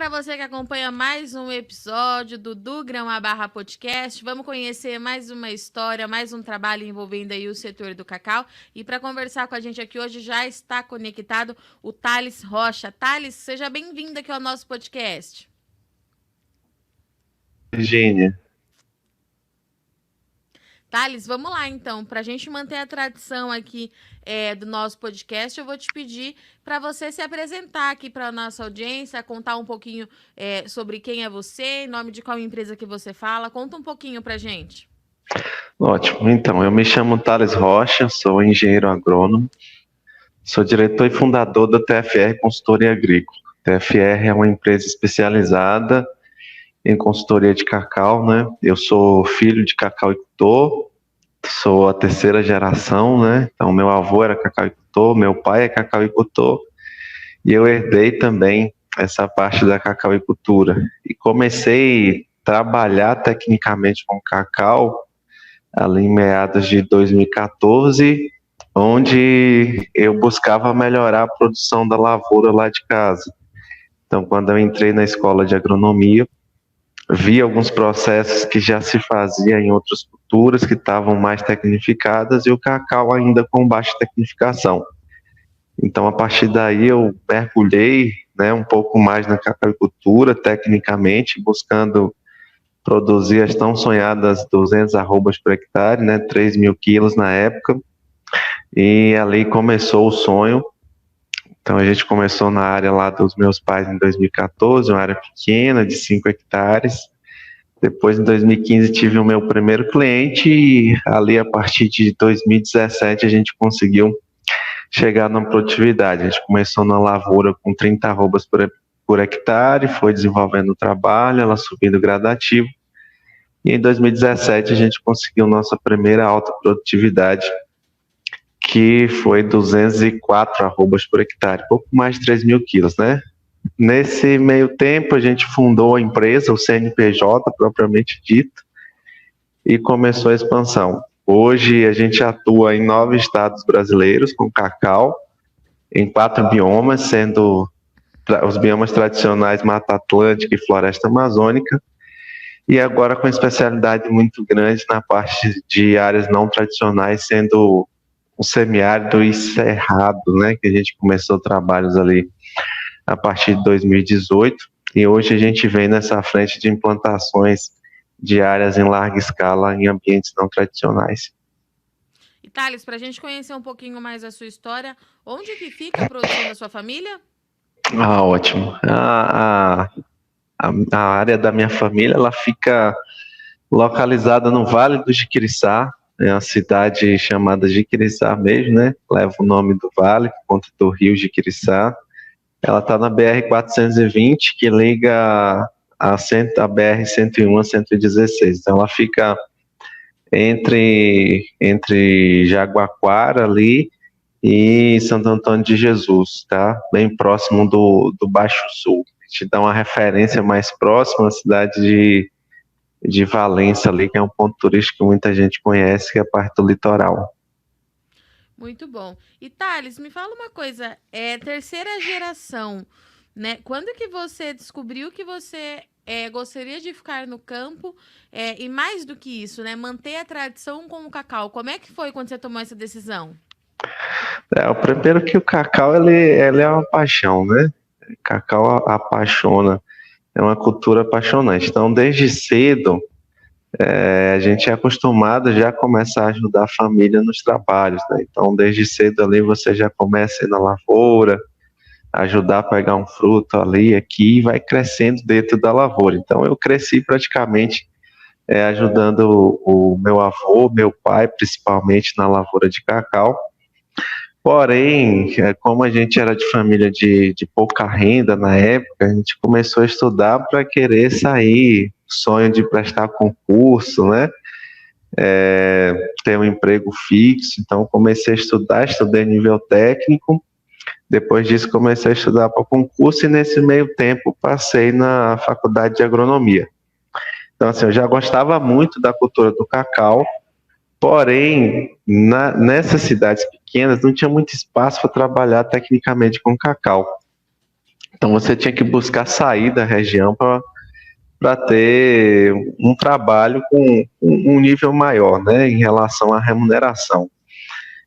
para você que acompanha mais um episódio do Grão Barra Podcast. Vamos conhecer mais uma história, mais um trabalho envolvendo aí o setor do cacau. E para conversar com a gente aqui hoje já está conectado o Thales Rocha. Thales, seja bem-vindo aqui ao nosso podcast. Virgínia. Thales, vamos lá então. Para a gente manter a tradição aqui do nosso podcast, eu vou te pedir para você se apresentar aqui para a nossa audiência, contar um pouquinho sobre quem é você, em nome de qual empresa que você fala. Conta um pouquinho para a gente. Ótimo. Então, eu me chamo Thales Rocha, sou engenheiro agrônomo, sou diretor e fundador da TFR Consultoria Agrícola. TFR é uma empresa especializada em consultoria de cacau, né? Eu sou filho de cacauicultor, sou a terceira geração, né? Então, meu avô era cacauicultor, meu pai é cacauicultor, e eu herdei também essa parte da cacauicultura. E comecei a trabalhar tecnicamente com cacau ali em meados de 2014, onde eu buscava melhorar a produção da lavoura lá de casa. Então, quando eu entrei na escola de agronomia, vi alguns processos que já se fazia em outras culturas que estavam mais tecnificadas e o cacau ainda com baixa tecnificação. Então, a partir daí, eu mergulhei, né, um pouco mais na cacauicultura, tecnicamente, buscando produzir as tão sonhadas 200 arrobas por hectare, né, 3.000 quilos na época, e ali começou o sonho. Então, a gente começou na área lá dos meus pais em 2014, uma área pequena, de 5 hectares. Depois, em 2015, tive o meu primeiro cliente e ali, a partir de 2017, a gente conseguiu chegar na produtividade. A gente começou na lavoura com 30 arrobas por hectare, foi desenvolvendo o trabalho, ela subindo gradativo. E em 2017, a gente conseguiu nossa primeira alta produtividade, que foi 204 arrobas por hectare, pouco mais de 3.000 quilos, né? Nesse meio tempo, a gente fundou a empresa, o CNPJ, propriamente dito, e começou a expansão. Hoje, a gente atua em 9 estados brasileiros com cacau, em 4 biomas, sendo os biomas tradicionais Mata Atlântica e Floresta Amazônica, e agora com especialidade muito grande na parte de áreas não tradicionais, sendo o semiárido e cerrado, né, que a gente começou trabalhos ali a partir de 2018, e hoje a gente vem nessa frente de implantações de áreas em larga escala em ambientes não tradicionais. E Thales, para a gente conhecer um pouquinho mais a sua história, onde que fica a produção da sua família? Ótimo. A área da minha família, ela fica localizada no Vale do Jiquiriçá, é uma cidade chamada Jiquiriçá mesmo, né? Leva o nome do vale, por conta do rio Jiquiriçá. Ela está na BR-420, que liga a BR-101 a 116. Então, ela fica entre Jaguaquara ali e Santo Antônio de Jesus, tá? Bem próximo do Baixo Sul. Te dá uma referência mais próxima à cidade de Valença ali, que é um ponto turístico que muita gente conhece, que é a parte do litoral. Muito bom. E Thales, me fala uma coisa, terceira geração, né? Quando que você descobriu que você gostaria de ficar no campo e mais do que isso, né? Manter a tradição com o cacau. Como é que foi quando você tomou essa decisão? O primeiro que o cacau, ele é uma paixão, né? O cacau apaixona, é uma cultura apaixonante. Então, desde cedo, a gente é acostumado já a começar a ajudar a família nos trabalhos, né? Então, desde cedo ali você já começa a ir na lavoura, ajudar a pegar um fruto ali, aqui, e vai crescendo dentro da lavoura. Então, eu cresci praticamente ajudando o meu avô, meu pai, principalmente na lavoura de cacau. Porém, como a gente era de família de pouca renda na época, a gente começou a estudar para querer sair, sonho de prestar concurso, né? Ter um emprego fixo. Então, comecei a estudar, estudei nível técnico. Depois disso, comecei a estudar para concurso e nesse meio tempo passei na faculdade de agronomia. Então, assim, eu já gostava muito da cultura do cacau, porém, nessas cidades pequenas não tinha muito espaço para trabalhar tecnicamente com cacau. Então você tinha que buscar sair da região para ter um trabalho com um nível maior, né, em relação à remuneração.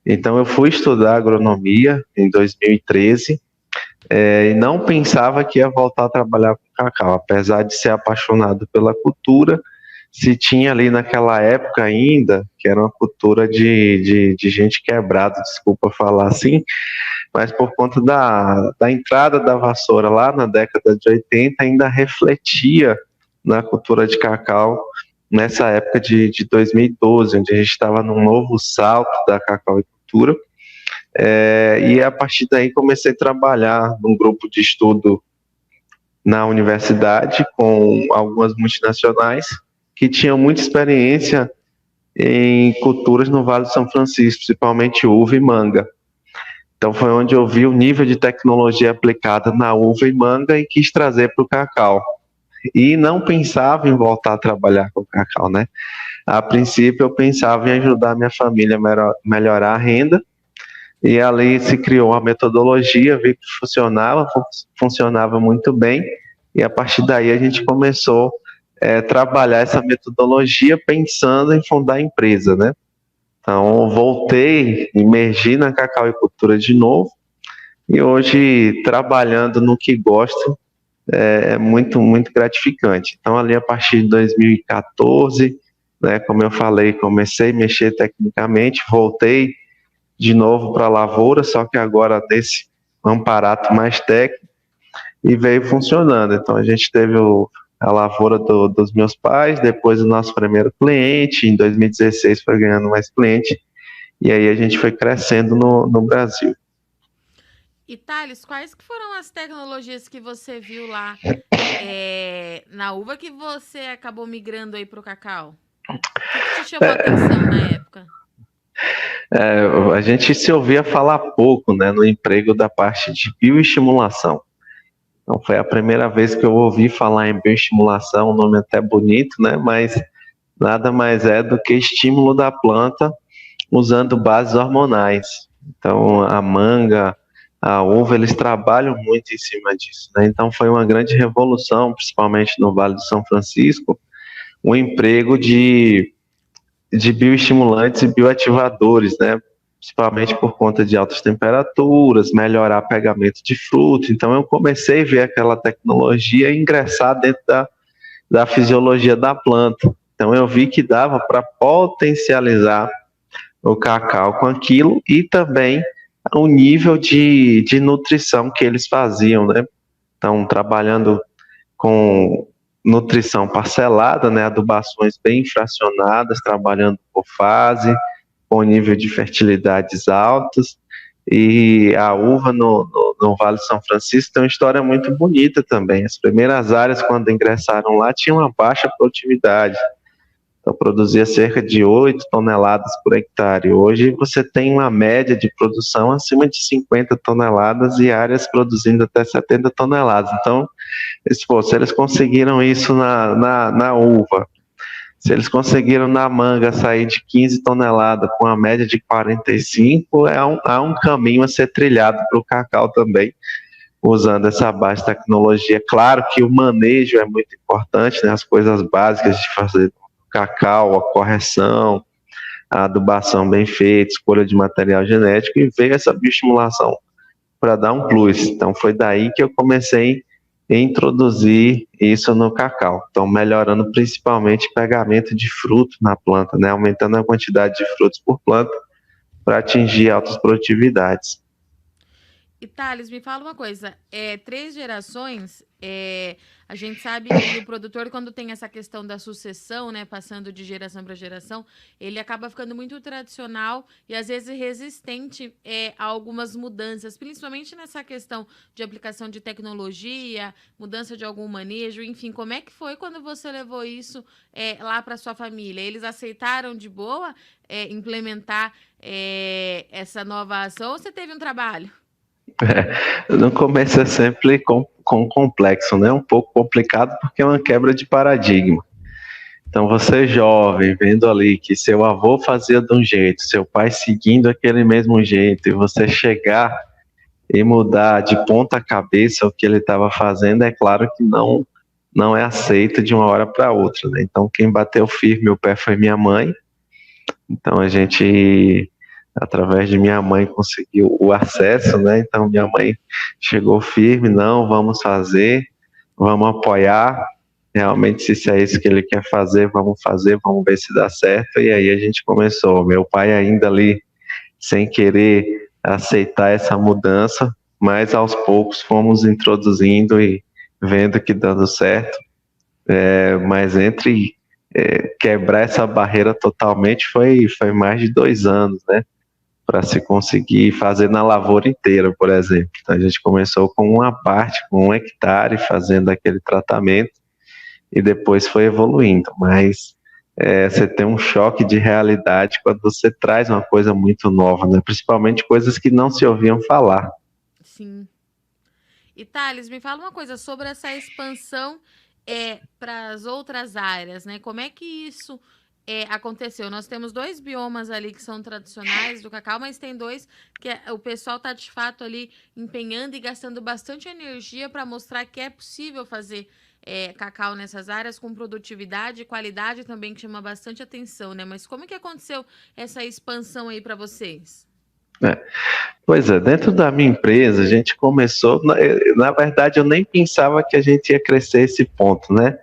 Então eu fui estudar agronomia em 2013 e não pensava que ia voltar a trabalhar com cacau, apesar de ser apaixonado pela cultura. Se tinha ali naquela época ainda, que era uma cultura de gente quebrada, desculpa falar assim, mas por conta da entrada da vassoura lá na década de 80, ainda refletia na cultura de cacau nessa época de 2012, onde a gente estava num novo salto da cacauicultura. E a partir daí comecei a trabalhar num grupo de estudo na universidade com algumas multinacionais que tinham muita experiência em culturas no Vale do São Francisco, principalmente uva e manga. Então foi onde eu vi o nível de tecnologia aplicada na uva e manga e quis trazer para o cacau. E não pensava em voltar a trabalhar com cacau, né? A princípio eu pensava em ajudar minha família a melhorar a renda, e ali se criou uma metodologia, vi que funcionava muito bem, e a partir daí a gente começou a trabalhar essa metodologia pensando em fundar a empresa, né? Então voltei, imergi na cacauicultura de novo, e hoje trabalhando no que gosto é muito, muito gratificante. Então ali a partir de 2014, né, como eu falei, comecei a mexer tecnicamente, voltei de novo para a lavoura, só que agora desse amparato mais técnico, e veio funcionando. Então a gente teve a lavoura dos meus pais, depois o nosso primeiro cliente, em 2016 foi ganhando mais cliente, e aí a gente foi crescendo no Brasil. E Thales, quais que foram as tecnologias que você viu lá na uva que você acabou migrando aí para o cacau? O que te chamou a atenção na época? A gente se ouvia falar pouco, né, no emprego da parte de bioestimulação. Então foi a primeira vez que eu ouvi falar em bioestimulação, um nome até bonito, né, mas nada mais é do que estímulo da planta usando bases hormonais. Então a manga, a uva, eles trabalham muito em cima disso, né? Então foi uma grande revolução, principalmente no Vale do São Francisco, o emprego de bioestimulantes e bioativadores, né? Principalmente por conta de altas temperaturas, melhorar pegamento de fruto. Então eu comecei a ver aquela tecnologia ingressar dentro da fisiologia da planta. Então eu vi que dava para potencializar o cacau com aquilo e também o nível de nutrição que eles faziam, né? Então trabalhando com nutrição parcelada, né, adubações bem fracionadas, trabalhando por fase, com nível de fertilidades altos, e a uva no Vale do São Francisco tem uma história muito bonita também. As primeiras áreas, quando ingressaram lá, tinham uma baixa produtividade, então produzia cerca de 8 toneladas por hectare. Hoje você tem uma média de produção acima de 50 toneladas e áreas produzindo até 70 toneladas. Então, se eles conseguiram isso na uva, se eles conseguiram na manga sair de 15 toneladas com a média de 45, há um caminho a ser trilhado para o cacau também, usando essa baixa tecnologia. Claro que o manejo é muito importante, né? As coisas básicas de fazer cacau, a correção, a adubação bem feita, escolha de material genético, e veio essa bioestimulação para dar um plus. Então foi daí que eu comecei a introduzir isso no cacau. Então melhorando principalmente o pegamento de fruto na planta, né? Aumentando a quantidade de frutos por planta para atingir altas produtividades. E Thales, me fala uma coisa, 3 gerações, a gente sabe que o produtor, quando tem essa questão da sucessão, né, passando de geração para geração, ele acaba ficando muito tradicional e às vezes resistente a algumas mudanças, principalmente nessa questão de aplicação de tecnologia, mudança de algum manejo, enfim, como é que foi quando você levou isso lá para sua família? Eles aceitaram de boa implementar essa nova ação ou você teve um trabalho? No começo é sempre com complexo, né? Um pouco complicado porque é uma quebra de paradigma. Então você jovem, vendo ali que seu avô fazia de um jeito, seu pai seguindo aquele mesmo jeito, e você chegar e mudar de ponta cabeça o que ele estava fazendo, é claro que não é aceito de uma hora para outra, né? Então, quem bateu firme o pé foi minha mãe. Então, a gente, através de minha mãe, conseguiu o acesso, né? Então, minha mãe chegou firme, não, vamos fazer, vamos apoiar. Realmente, se isso é isso que ele quer fazer, vamos ver se dá certo. E aí a gente começou. Meu pai ainda ali, sem querer aceitar essa mudança, mas aos poucos fomos introduzindo e vendo que dando certo. Mas entre quebrar essa barreira totalmente foi mais de 2 anos, né? Para se conseguir fazer na lavoura inteira, por exemplo. Então, a gente começou com uma parte, com 1 hectare, fazendo aquele tratamento, e depois foi evoluindo. Mas você tem um choque de realidade quando você traz uma coisa muito nova, né? Principalmente coisas que não se ouviam falar. Sim. E Thales, me fala uma coisa sobre essa expansão para as outras áreas, né? Como é que isso aconteceu? Nós temos 2 biomas ali que são tradicionais do cacau, mas tem 2 que o pessoal está de fato ali empenhando e gastando bastante energia para mostrar que é possível fazer cacau nessas áreas com produtividade e qualidade também, que chama bastante atenção, né? Mas como que aconteceu essa expansão aí para vocês? Pois é, dentro da minha empresa, a gente começou, na verdade eu nem pensava que a gente ia crescer esse ponto, né,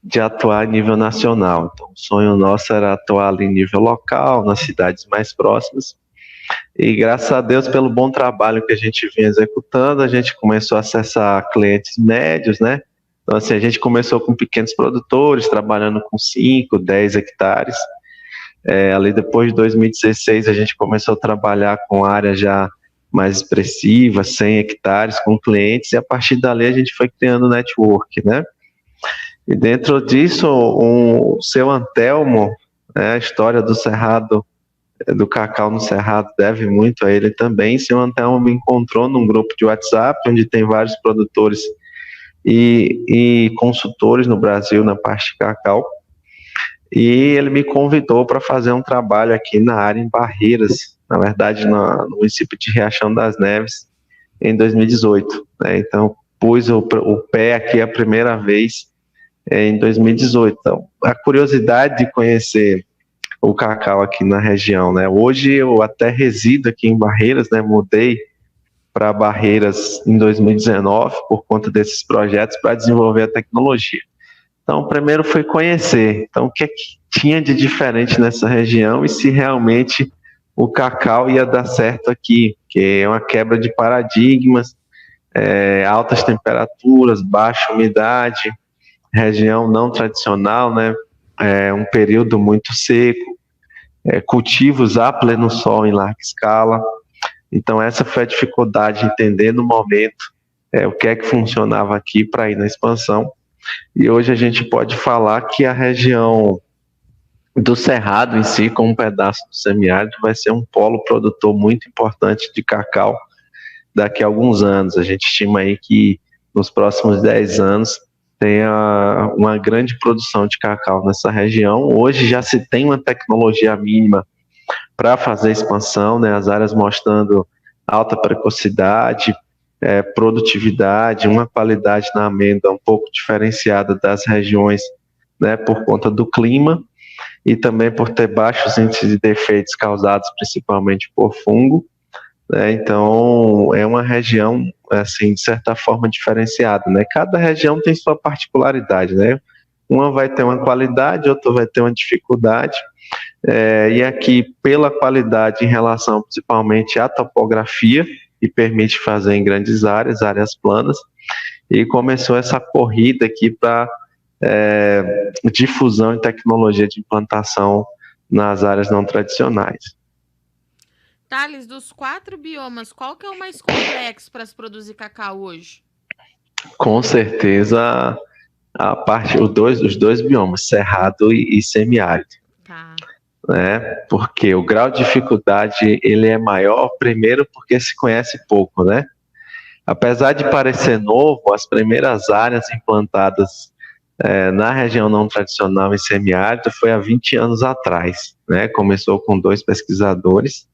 de atuar em nível nacional. Então, o sonho nosso era atuar ali em nível local, nas cidades mais próximas, e graças a Deus, pelo bom trabalho que a gente vinha executando, a gente começou a acessar clientes médios, né. Então, assim, a gente começou com pequenos produtores, trabalhando com 5, 10 hectares. Ali depois de 2016 a gente começou a trabalhar com áreas já mais expressivas, 100 hectares com clientes, e a partir dali a gente foi criando network, né? E dentro disso, o seu Antelmo, né, a história do Cerrado, do cacau no Cerrado, deve muito a ele também. Seu Antelmo me encontrou num grupo de WhatsApp, onde tem vários produtores e consultores no Brasil na parte de cacau. E ele me convidou para fazer um trabalho aqui na área em Barreiras, na verdade no município de Riachão das Neves, em 2018. Né? Então, pus o pé aqui a primeira vez em 2018. Então, a curiosidade de conhecer o cacau aqui na região, né? Hoje eu até resido aqui em Barreiras, né? Mudei para Barreiras em 2019 por conta desses projetos para desenvolver a tecnologia. Então, primeiro foi conhecer, então, o que é que tinha de diferente nessa região e se realmente o cacau ia dar certo aqui, que é uma quebra de paradigmas, altas temperaturas, baixa umidade, região não tradicional, né? Um período muito seco, cultivos a pleno sol em larga escala. Então, essa foi a dificuldade de entender no momento o que é que funcionava aqui para ir na expansão. E hoje a gente pode falar que a região do Cerrado em si, como um pedaço do semiárido, vai ser um polo produtor muito importante de cacau daqui a alguns anos. A gente estima aí que nos próximos 10 anos tenha uma grande produção de cacau nessa região. Hoje já se tem uma tecnologia mínima para fazer expansão, né? As áreas mostrando alta precocidade, produtividade, uma qualidade na amêndoa um pouco diferenciada das regiões, né, por conta do clima e também por ter baixos índices de defeitos causados principalmente por fungo, né? Então é uma região, assim, de certa forma diferenciada, né? Cada região tem sua particularidade, né? Uma vai ter uma qualidade, outra vai ter uma dificuldade, e aqui pela qualidade em relação principalmente à topografia, e permite fazer em grandes áreas planas, e começou essa corrida aqui para difusão e tecnologia de implantação nas áreas não tradicionais. Thales, dos 4 biomas, qual que é o mais complexo para se produzir cacau hoje? Com certeza os dois biomas, cerrado e semiárido. Tá. Né? Porque o grau de dificuldade ele é maior, primeiro porque se conhece pouco, né? Apesar de parecer novo, as primeiras áreas implantadas na região não tradicional em semiárido foi há 20 anos atrás, né? Começou com 2 pesquisadores,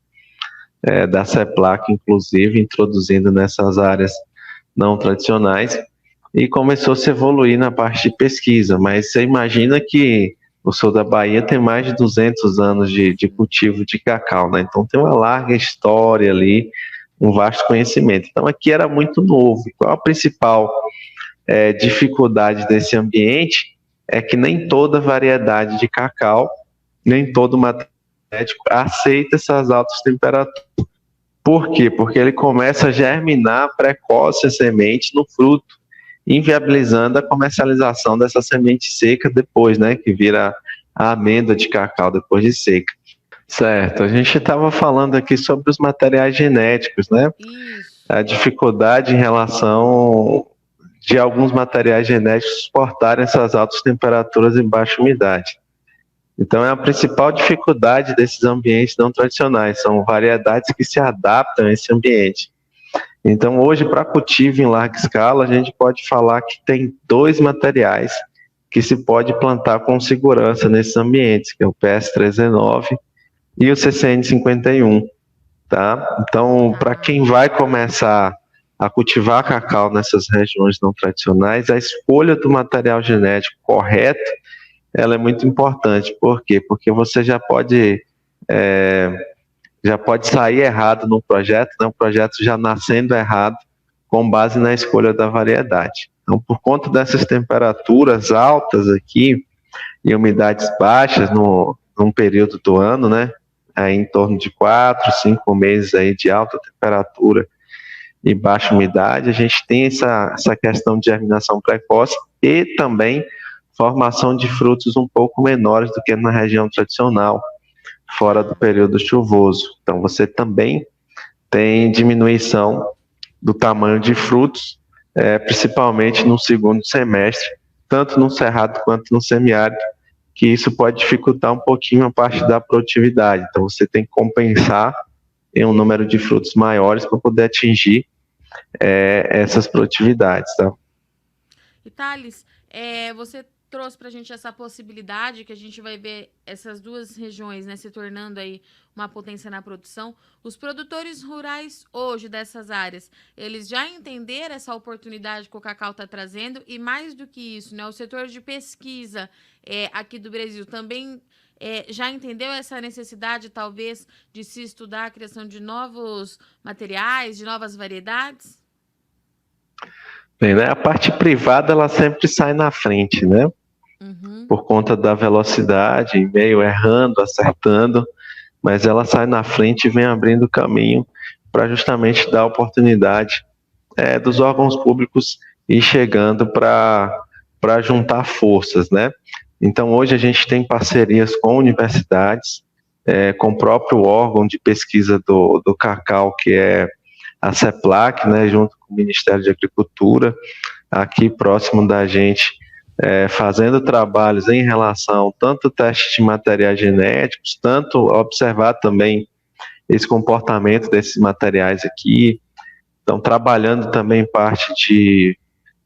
da CEPLAC, inclusive, introduzindo nessas áreas não tradicionais, e começou a se evoluir na parte de pesquisa. Mas você imagina que o sul da Bahia tem mais de 200 anos de cultivo de cacau, né? Então tem uma larga história ali, um vasto conhecimento. Então aqui era muito novo. Qual a principal dificuldade desse ambiente? É que nem toda variedade de cacau, nem todo material genético aceita essas altas temperaturas. Por quê? Porque ele começa a germinar precoce a semente no fruto, inviabilizando a comercialização dessa semente seca depois, né, que vira a amêndoa de cacau depois de seca. Certo, a gente estava falando aqui sobre os materiais genéticos, né? Isso. A dificuldade em relação de alguns materiais genéticos suportarem essas altas temperaturas e baixa umidade. Então, é a principal dificuldade desses ambientes não tradicionais, são variedades que se adaptam a esse ambiente. Então, hoje, para cultivo em larga escala, a gente pode falar que tem 2 materiais que se pode plantar com segurança nesses ambientes, que é o PS319 e o CCN51, tá? Então, para quem vai começar a cultivar cacau nessas regiões não tradicionais, a escolha do material genético correto, ela é muito importante. Por quê? Porque você já pode sair errado no projeto, né? O projeto já nascendo errado com base na escolha da variedade. Então, por conta dessas temperaturas altas aqui e umidades baixas num período do ano, né? Aí em torno de 4, 5 meses aí de alta temperatura e baixa umidade, a gente tem essa questão de germinação precoce e também formação de frutos um pouco menores do que na região tradicional, fora do período chuvoso. Então, você também tem diminuição do tamanho de frutos, principalmente no segundo semestre, tanto no cerrado quanto no semiárido, que isso pode dificultar um pouquinho a parte da produtividade. Então, você tem que compensar em um número de frutos maiores para poder atingir essas produtividades, tá? E Thales, você trouxe para a gente essa possibilidade que a gente vai ver essas 2 regiões, né, se tornando aí uma potência na produção. Os produtores rurais hoje dessas áreas, eles já entenderam essa oportunidade que o cacau está trazendo e mais do que isso, né, o setor de pesquisa aqui do Brasil também já entendeu essa necessidade, talvez, de se estudar a criação de novos materiais, de novas variedades? Bem, né, a parte privada, ela sempre sai na frente, né? Uhum. Por conta da velocidade, meio errando, acertando, mas ela sai na frente e vem abrindo caminho para justamente dar oportunidade dos órgãos públicos ir chegando para juntar forças, né? Então, hoje a gente tem parcerias com universidades, com o próprio órgão de pesquisa do cacau, que é a CEPLAC, né, junto com o Ministério de Agricultura, aqui próximo da gente, fazendo trabalhos em relação tanto teste de materiais genéticos, tanto observar também esse comportamento desses materiais aqui. Então, trabalhando também parte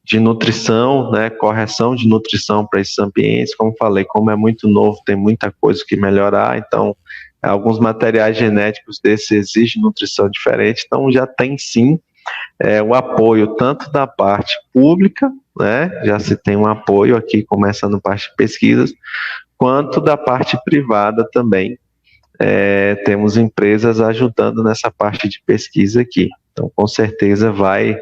de nutrição, né, correção de nutrição para esses ambientes. Como falei, como é muito novo, tem muita coisa que melhorar, então alguns materiais genéticos desses exigem nutrição diferente, então já tem sim o apoio tanto da parte pública, né, já se tem um apoio aqui, começando parte de pesquisas, quanto da parte privada também. Temos empresas ajudando nessa parte de pesquisa aqui. Então, com certeza vai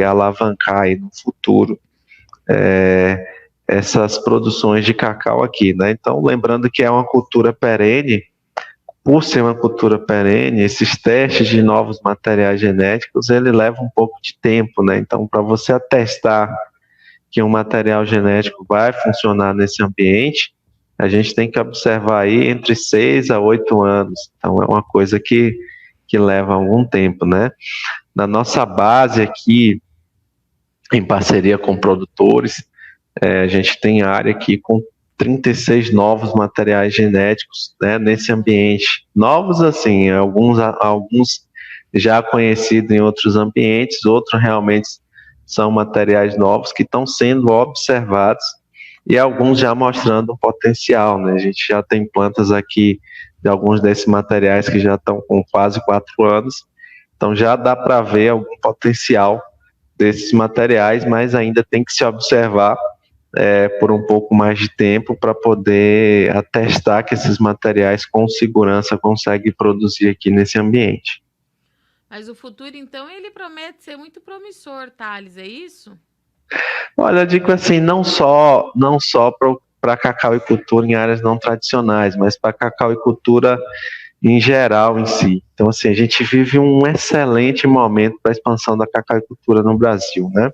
alavancar aí no futuro essas produções de cacau aqui, né? Então, lembrando que é uma cultura perene. Por ser uma cultura perene, esses testes de novos materiais genéticos, ele leva um pouco de tempo, né? Então, para você atestar que um material genético vai funcionar nesse ambiente, a gente tem que observar aí entre 6 a 8 anos. Então, é uma coisa que leva algum tempo, né? Na nossa base aqui, em parceria com produtores, a gente tem área aqui com 36 novos materiais genéticos, né, nesse ambiente. Novos, assim, alguns já conhecidos em outros ambientes, outros realmente são materiais novos que estão sendo observados e alguns já mostrando um potencial, né? A gente já tem plantas aqui de alguns desses materiais que já estão com quase 4 anos. Então já dá para ver algum potencial desses materiais, mas ainda tem que se observar por um pouco mais de tempo para poder atestar que esses materiais com segurança conseguem produzir aqui nesse ambiente. Mas o futuro, então, ele promete ser muito promissor, Thales, é isso? Olha, eu digo assim, não só para cacauicultura em áreas não tradicionais, mas para cacauicultura em geral em si. Então, assim, a gente vive um excelente momento para a expansão da cacauicultura no Brasil, né?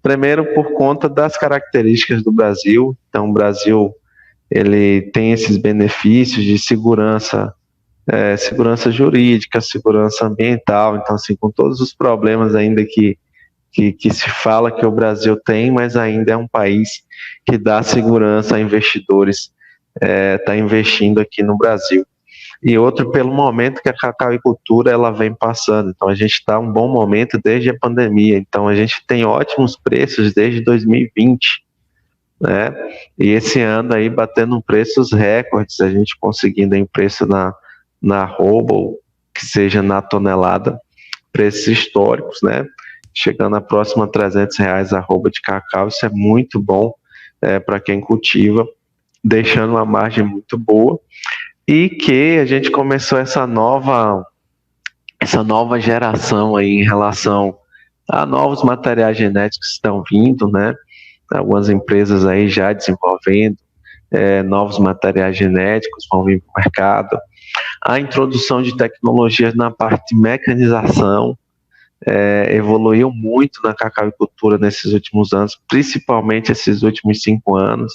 Primeiro, por conta das características do Brasil. Então, o Brasil ele tem esses benefícios de segurança, segurança jurídica, segurança ambiental. Então, assim, com todos os problemas ainda que se fala que o Brasil tem, mas ainda é um país que dá segurança a investidores, está investindo aqui no Brasil. E outro pelo momento que a cacauicultura ela vem passando. Então a gente está um bom momento desde a pandemia. Então a gente tem ótimos preços desde 2020, né? E esse ano aí batendo preços recordes, a gente conseguindo em preço na arroba, que seja na tonelada, preços históricos, né? Chegando a próxima R$ 300 a arroba de cacau, isso é muito bom para quem cultiva, deixando uma margem muito boa. E que a gente começou essa nova geração aí em relação a novos materiais genéticos que estão vindo, né? Algumas empresas aí já desenvolvendo novos materiais genéticos vão vir para o mercado. A introdução de tecnologias na parte de mecanização evoluiu muito na cacauicultura nesses últimos anos, principalmente esses últimos 5 anos.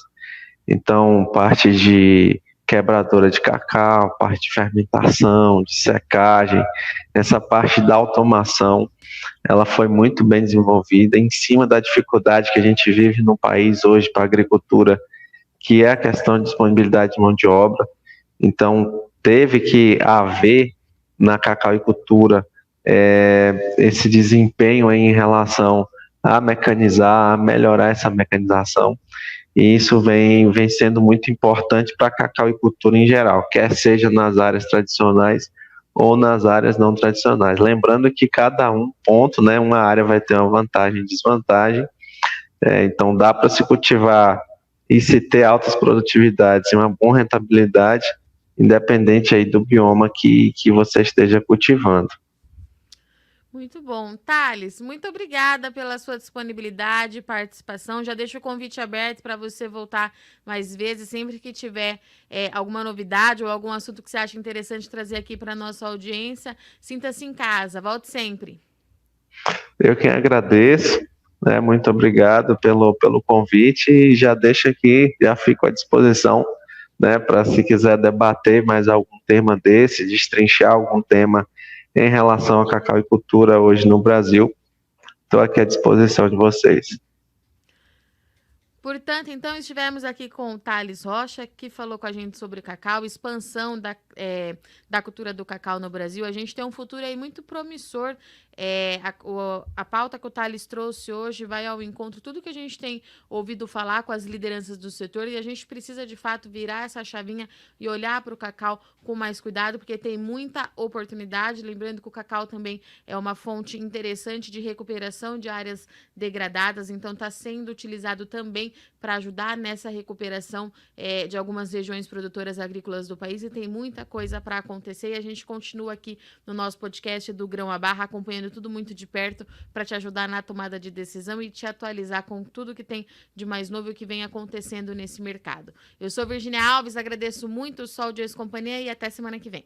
Então, parte de quebradora de cacau, parte de fermentação, de secagem, essa parte da automação, ela foi muito bem desenvolvida em cima da dificuldade que a gente vive no país hoje para a agricultura, que é a questão de disponibilidade de mão de obra. Então, teve que haver na cacauicultura esse desempenho aí em relação a mecanizar, a melhorar essa mecanização. E isso vem sendo muito importante para a cacauicultura em geral, quer seja nas áreas tradicionais ou nas áreas não tradicionais. Lembrando que cada ponto, né, uma área vai ter uma vantagem e desvantagem, então dá para se cultivar e se ter altas produtividades e uma boa rentabilidade, independente aí do bioma que você esteja cultivando. Muito bom. Thales, muito obrigada pela sua disponibilidade e participação. Já deixo o convite aberto para você voltar mais vezes, sempre que tiver alguma novidade ou algum assunto que você acha interessante trazer aqui para a nossa audiência. Sinta-se em casa. Volte sempre. Eu que agradeço, né? Muito obrigado pelo convite e já deixo aqui, já fico à disposição, né, para se quiser debater mais algum tema desse, destrinchar algum tema em relação à cacauicultura hoje no Brasil. Estou aqui à disposição de vocês. Portanto, então, estivemos aqui com o Thales Rocha, que falou com a gente sobre cacau, expansão da cultura do cacau no Brasil. A gente tem um futuro aí muito promissor. A pauta que o Thales trouxe hoje vai ao encontro de tudo que a gente tem ouvido falar com as lideranças do setor, e a gente precisa, de fato, virar essa chavinha e olhar para o cacau com mais cuidado, porque tem muita oportunidade. Lembrando que o cacau também é uma fonte interessante de recuperação de áreas degradadas, então está sendo utilizado também para ajudar nessa recuperação de algumas regiões produtoras agrícolas do país, e tem muita coisa para acontecer, e a gente continua aqui no nosso podcast do Grão à Barra, acompanhando tudo muito de perto para te ajudar na tomada de decisão e te atualizar com tudo que tem de mais novo e o que vem acontecendo nesse mercado. Eu sou Virginia Alves, agradeço muito o Sol de Ex-Companhia e até semana que vem.